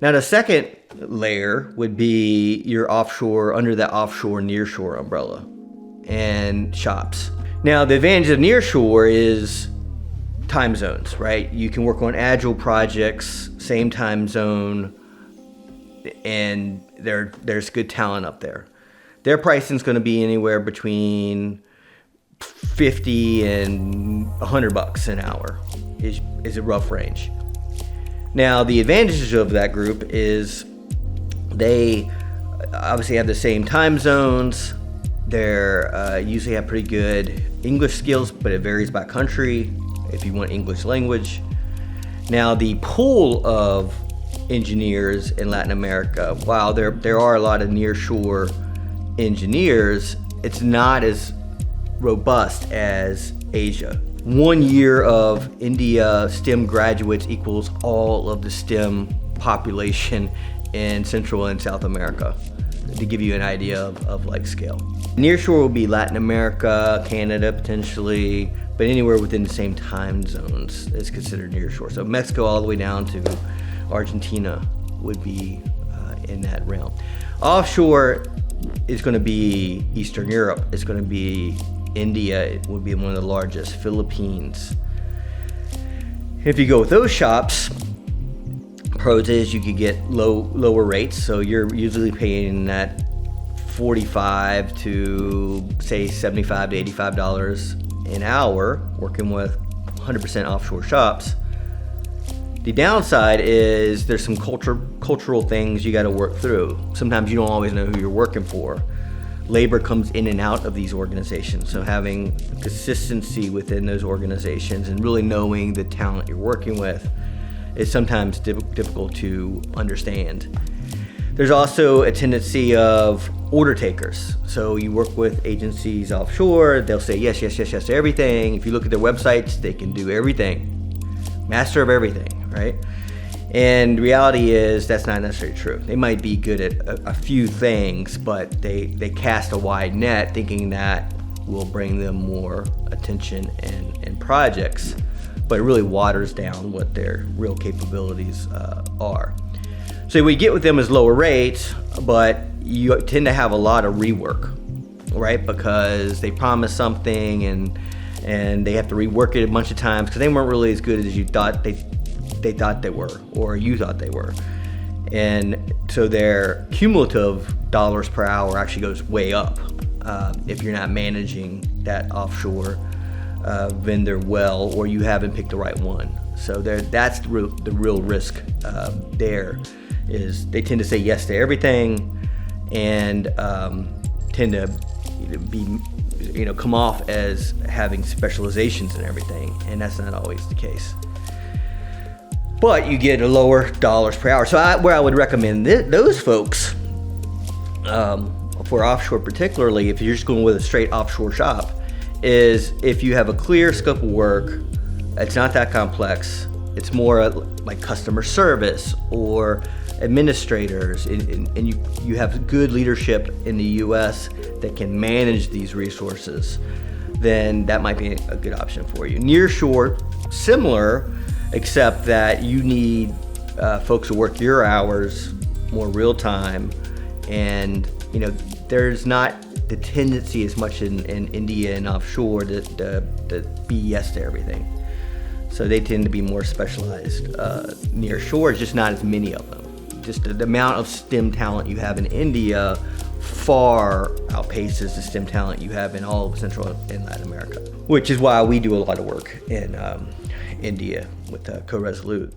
Now the second layer would be your offshore, under that offshore nearshore umbrella and shops. Now the advantage of nearshore is time zones, right? You can work on agile projects, same time zone, and there's good talent up there. Their pricing is going to be anywhere between $50 and $100 an hour is a rough range. Now the advantages of that group is they obviously have the same time zones. They're usually have pretty good English skills, but it varies by country if you want English language. Now the pool of engineers in Latin America, while there are a lot of nearshore engineers, it's not as robust as Asia. 1 year of India STEM graduates equals all of the STEM population in Central and South America, to give you an idea of like scale. Nearshore will be Latin America, Canada potentially, but anywhere within the same time zones is considered nearshore. So Mexico all the way down to Argentina would be in that realm. Offshore is going to be Eastern Europe. It's going to be India. It would be one of the largest. Philippines. If you go with those shops, pros is you could get lower rates. So you're usually paying that $45 to say $75 to $85 an hour working with 100% offshore shops. The downside is there's some cultural things you got to work through. Sometimes you don't always know who you're working for. Labor comes in and out of these organizations, so having consistency within those organizations and really knowing the talent you're working with is sometimes difficult to understand. There's also a tendency of order takers. So you work with agencies offshore, they'll say yes, yes, yes, yes to everything. If you look at their websites, they can do everything, master of everything, right? And reality is that's not necessarily true. They might be good at a few things, but they cast a wide net thinking that will bring them more attention and projects, but it really waters down what their real capabilities are. So what you get with them is lower rates, but you tend to have a lot of rework, right? Because they promise something and they have to rework it a bunch of times because they weren't really as good as you thought they thought they were, or you thought they were. And so their cumulative dollars per hour actually goes way up if you're not managing that offshore vendor well, or you haven't picked the right one. So that's the real risk there, is they tend to say yes to everything and tend to be, come off as having specializations in everything, and that's not always the case. But you get a lower dollars per hour. So where I would recommend those folks, for offshore particularly, if you're just going with a straight offshore shop, is if you have a clear scope of work, it's not that complex, it's more like customer service or administrators, and you have good leadership in the US that can manage these resources, then that might be a good option for you. Nearshore, similar, except that you need folks who work your hours more real time, and there's not the tendency as much in India and offshore to be yes to everything. So they tend to be more specialized. Nearshore is just not as many of them. Just the amount of STEM talent you have in India far outpaces the STEM talent you have in all of Central and Latin America, which is why we do a lot of work in India with Co-Resolute.